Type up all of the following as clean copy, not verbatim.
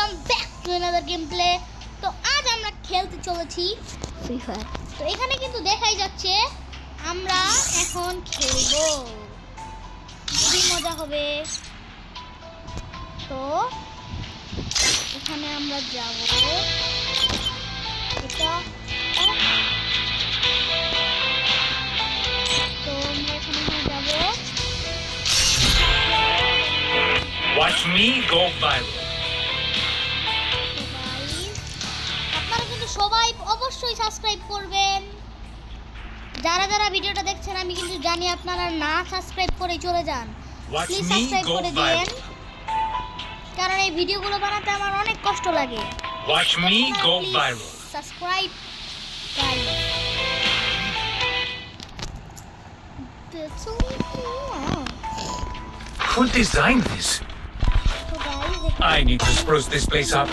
Welcome back to another game play. তো আজ আমরা খেলতে চলেছি ফ্রি ফায়ার। তো এখানে কিন্তু দেখাই যাচ্ছে আমরা এখন খেলবো, খুবই মজা হবে। তো এখানে আমরা যাব, এটা তো আমরা এখানে যাব। Watch me go viral. আপনারা কিন্তু সবাই অবশ্যই সাবস্ক্রাইব করবেন। যারা যারা ভিডিওটা দেখছেন আমি কিন্তু জানি আপনারা না সাবস্ক্রাইব করে চলে যান। Watch please me subscribe go করে দিন, viral. কারণ এই ভিডিওগুলো বানাতে আমার অনেক কষ্ট লাগে। Watch me go viral. Subscribe guys. Who designed this? তো guys I need to spruce this place up.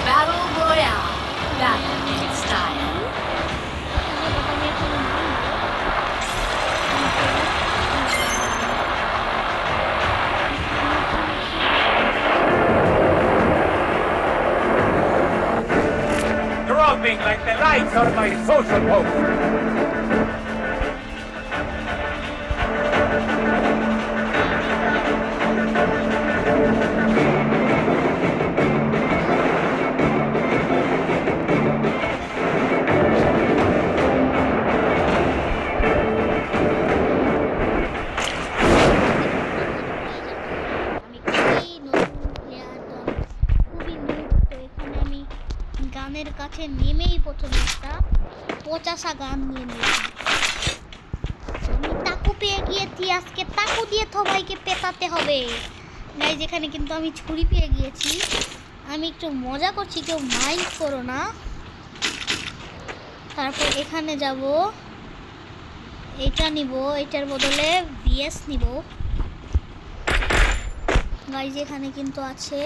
Battle Royale. Battle style. Dropping like the lights on my social post. গানের কাছে নেমেই প্রথমে একটা পচাশা গান নিয়ে নিয়েছি। আমি তাকু পেয়ে গিয়েছি, আজকে তাকু দিয়ে সবাইকে পেটাতে হবে। গাইজ এখানে কিন্তু আমি ছুরি পেয়ে গিয়েছি। আমি একটু মজা করছি, কেউ মাইন্ড করো না। তারপর এখানে যাব, এটা নিব, এটার বদলে ভিএস নিব। গাইজ এখানে কিন্তু আছে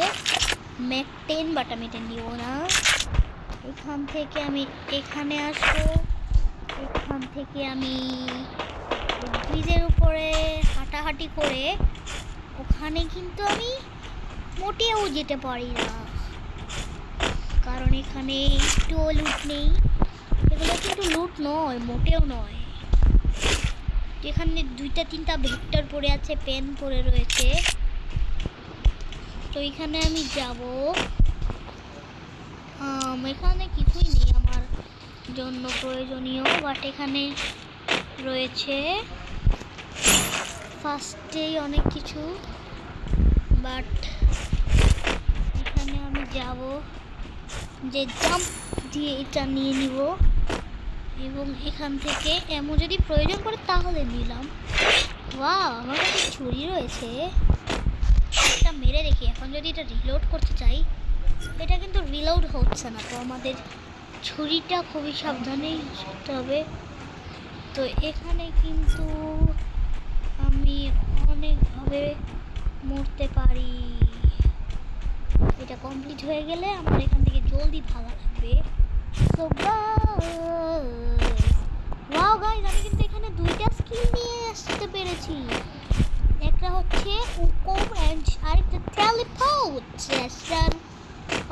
ম্যাক 10, বাট আমি এটা নিব না। এখান থেকে আমি এখানে আসবো, এখান থেকে আমি ব্রিজের উপরে হাঁটাহাঁটি করে ওখানে কিন্তু আমি মোটেও যেতে পারি না, কারণ এখানে একটুও লুট নেই। এগুলো কিন্তু লুট নয়, মোটেও নয়। এখানে 2-3টা ভেক্টর পড়ে আছে, পেন পড়ে রয়েছে। তো এখানে আমি যাব, এখানে কিছুই নেই আমার জন্য প্রয়োজনীয়, বাট এখানে রয়েছে ফার্স্টেই অনেক কিছু। বাট এখানে আমি যাব যে জাম্প দিয়ে এটা নিয়ে নিব, এবং এখান থেকে এমন যদি প্রয়োজন পড়ে তাহলে নিলাম। ওয়াও, আমার কাছে ছুরি রয়েছে, এটা মেরে দেখি। এখন যদি এটা রিলোড করতে চাই, এটা কিন্তু রিলোড হচ্ছে না। তো আমাদের ছুরিটা খুবই সাবধানেই করতে হবে। তো এখানে কিন্তু আমি অনেকভাবে মরতে পারি। এটা কমপ্লিট হয়ে গেলে আমার এখান থেকে জলদি ভাগা লাগবে। তো ওয়াও গাইস, আমি কিন্তু এখানে 2টা স্কিল নিয়ে আসতে পেরেছি। একটা হচ্ছে উকোম এন্ড আরেকটা টেলিপোর্ট।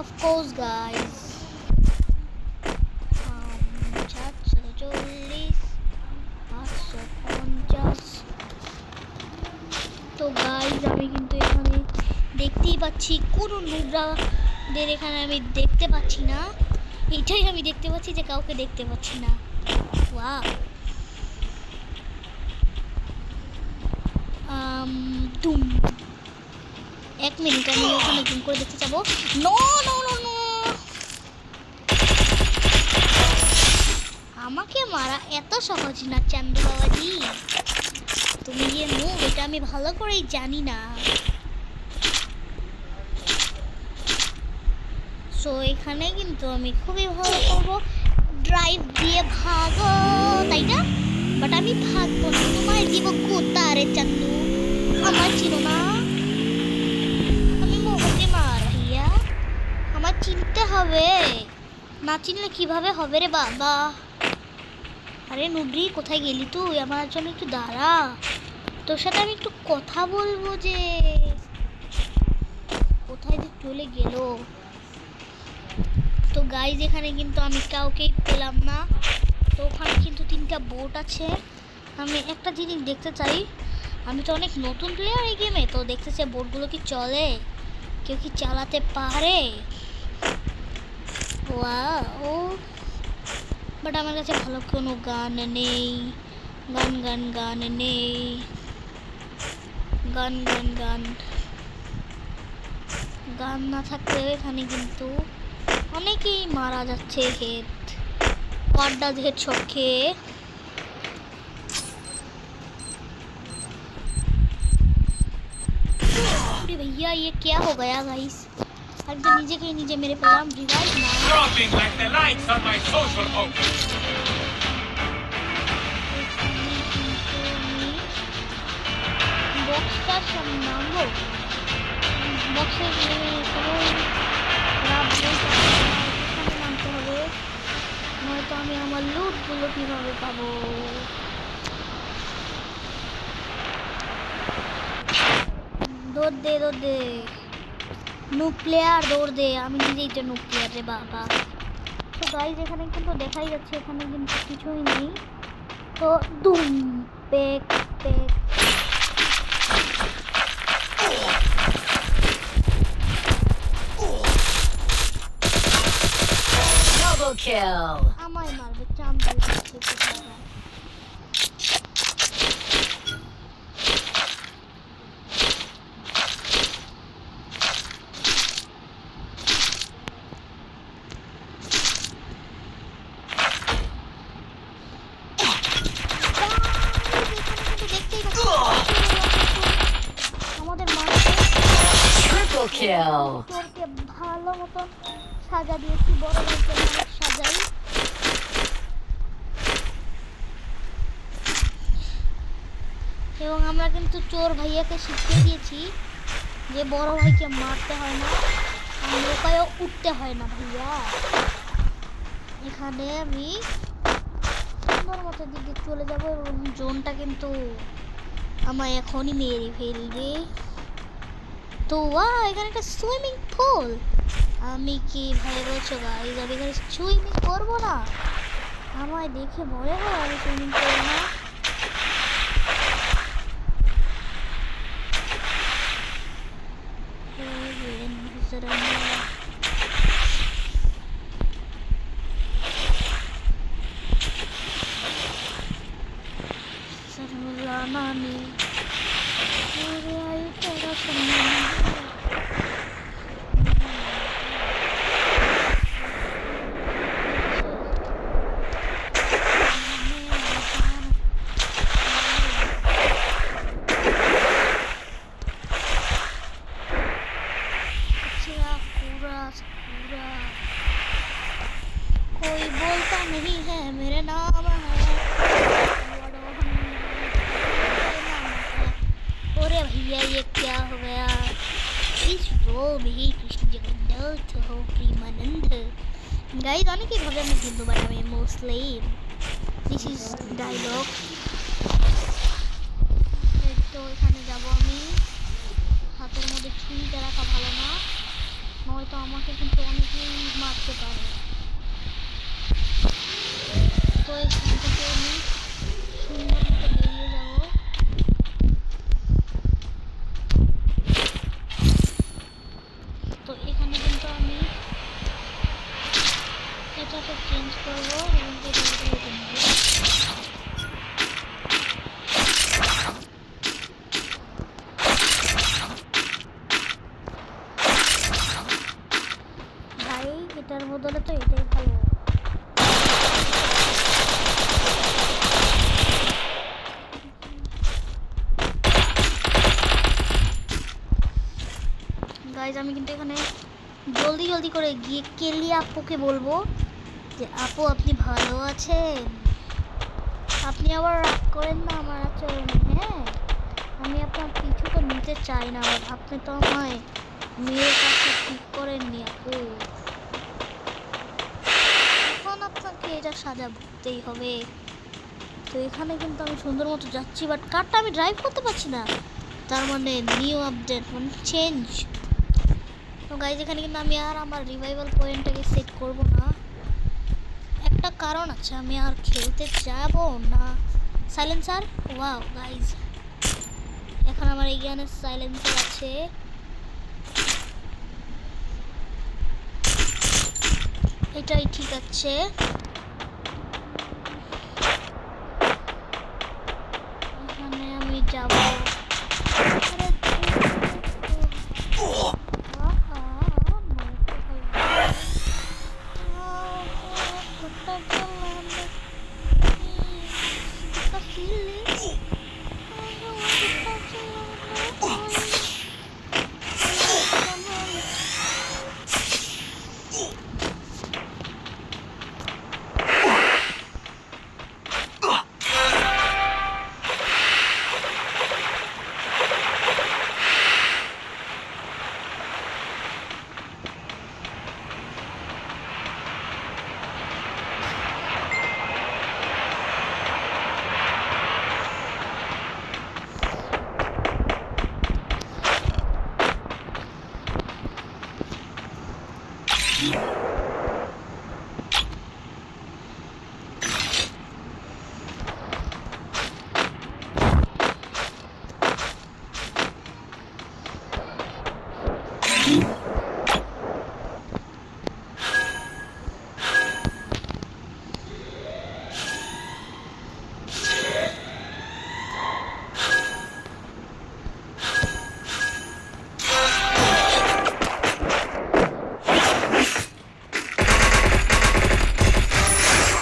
Of course guys, 440, 850। তো গাইজ আমি কিন্তু এখানে দেখতেই পাচ্ছি কোনো নুবরাদের এখানে আমি দেখতে পাচ্ছি না। এটাই আমি দেখতে পাচ্ছি যে কাউকে দেখতে পাচ্ছি না। ওয়াও, দুম 1 মিনিট, আমি ওখানে জুম করে দেখতে যাবো। নো নো নো নো, আমাকে মারা এত সহজ না চান্দু বাবাজি। তুমি যে মুভ, এটা আমি ভালো করেই জানি না। সো এখানে কিন্তু আমি খুবই ভালো করবো, ড্রাইভ দিয়ে ভাগো, তাই না? বাট আমি ভাগবো না, তোমায় দিব কোতারে চান্দু, আমার চিনো না। আমার চিনতে হবে, না চিনলে কিভাবে হবে রে বাবা। আরে নুবরি, কোথায় গেলি তুই? আমার জন্য একটু দাঁড়া, তোর সাথে আমি একটু কথা বলবো। যে কোথায় যে চলে গেল। তো গাইজ এখানে কিন্তু আমি কাউকেই পেলাম না। তো ওখানে কিন্তু 3টা বোট আছে। আমি একটা জিনিস দেখতে চাই, আমি তো অনেক নতুন প্লেয়ার এই গেমে, তো দেখতে চাই বোটগুলো কি চলে, কেউ কি চালাতে পারে। ও বাট আমার কাছে ভালো কোনো গান নেই। গান নেই। গান না থাকলেও এখানে কিন্তু অনেকেই মারা যাচ্ছে। হেড শট খেয়ে। अरे भैया ये क्या हो गया गाइस? एकदम नीचे के नीचे मेरे पेलाम रिवाइव ना। Dropping like the lights on my social post. বক্সটা সামনাবো। বক্সের কোনো রাব নেই, এখানে নামতে হবে, নয়তো আমি আমার লুটগুলো কীভাবে পাবো। দৌড় দে নুব প্লেয়ার, দৌড় দে। আমি নিজেই তো নুব প্লেয়ার রে বাবা। তো গাইজ এখানে কিন্তু দেখাই যাচ্ছে এখানে কিন্তু কিছুই নেই। তো দুম পেক পেক। Double kill. আমায় মারবে, চাম দিয়ে দিচ্ছে কোথায়। আমাদের Triple kill. চোরকে ভালো মতন সাজা দিয়েছি, বড় ভাইকে অনেক সাজাই। এবং আমরা কিন্তু চোর ভাইয়াকে শিখিয়ে দিয়েছি যে বড় ভাইকে মারতে হয় না, নৌকায়ও উঠতে হয় না ভাইয়া। এখানে আমি সুন্দর মতো দিকে চলে যাব এবং জোনটা কিন্তু আমায় এখনই মেরে ফেলবে। তো এখানে একটা সুইমিং পুল। আমি কি ভাই বলছো গাইজ, আমি এখানে সুইমিং করবো না? আমায় দেখে মনে হয় আমি সুইমিং করবো না। Nani, ayo teras senang. कोई बोलता नहीं है मेरे नाम है। अरे भैया ये क्या हो गया? इस वो भी कृष्ण जगन्नाथ हो प्रेमानंद। गाइस অনেকেই ভাবে আমি হিন্দু বাট আমি মুসলিম। This is dialogue. তো এখানে যাব আমি, হাতের মধ্যে ছুরিটা রাখা ভালো না, নয়তো আমাকে কিন্তু অনেকেই মারতে পারে। তো এখান থেকে আমি সুন্দর মতো বেরিয়ে যাব। তো এখানে কিন্তু আমি এটাকে চেঞ্জ করবো এবং এটাকে নেব। ভাই এটার বদলে তো এটাই ভালো। গাইজ আমি কিন্তু এখানে জলদি করে গিয়ে কেলি আপুকে বলবো যে আপু আপনি ভালো আছেন? আপনি আবার রাগ করেন না আমার আচরণে। হ্যাঁ, আমি আপনার কিছু তো নিতে চাই না, আপনি তো আমায় মেয়ের কাছে ঠিক করেননি আপু। এখন আপনাকে এটা সাজা ভুগতেই হবে। তো এখানে কিন্তু আমি সুন্দর মতো যাচ্ছি, বাট কারটা আমি ড্রাইভ করতে পারছি না। তার মানে নিউ আপডেট মানে চেঞ্জ। তো গাইজ এখানে কিন্তু আমি আর আমার রিভাইভাল পয়েন্টটাকে সেট করব না, একটা কারণ আছে, আমি আর খেলতে যাব না। সাইলেন্সার, ওয়াও গাইজ এখন আমার এখানে সাইলেন্সার আছে। এটাই ঠিক আছে। এখানে আমি যাব।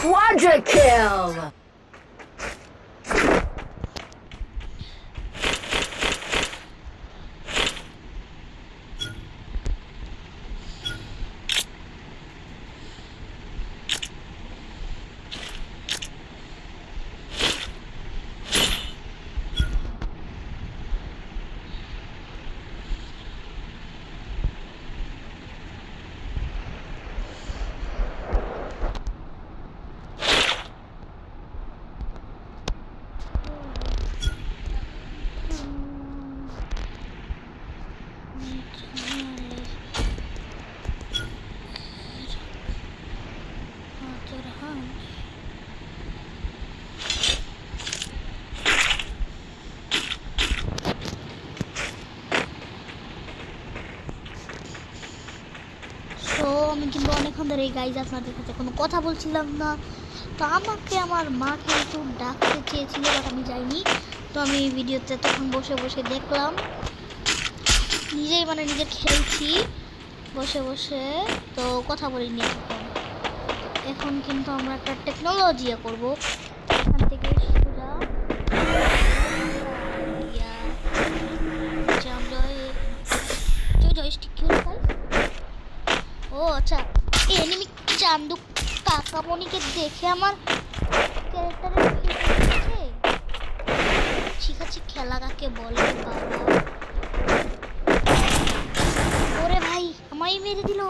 Quadra kill. আমি কিন্তু অনেকক্ষণ ধরে এই গাইজ আপনাদের সাথে কোনো কথা বলছিলাম না। তো আমাকে আমার মা কিন্তু ডাকতে চেয়েছিল, বাট আমি যাইনি। তো আমি এই ভিডিওতে তখন বসে বসে দেখলাম, নিজেই মানে নিজে খেলছি বসে বসে, তো কথা বলিনি। এখন কিন্তু আমরা একটা টেকনোলজি করবো। এখান থেকে সোজা জয়স্টিক কি হলো গাইজ? ও আচ্ছা, এই এনিমি চান্দু কাকামণিকে দেখে আমার ক্যারেক্টারের শিখাচ্ছি খেলা কাকে বলে বাবা। ওরে ভাই আমায় মেরে দিল।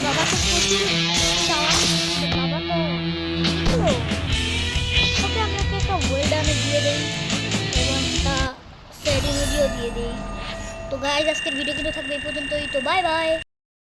বাবা তো বাবা তো ওকে আমি ওকে একটা ওয়েলডানে দিয়ে দিই এবং একটা সেড ইমোজিও দিয়ে দিই। তো গাইজ আজকের ভিডিও কিন্তু থাকবে এই পর্যন্তই। তো বাই বাই।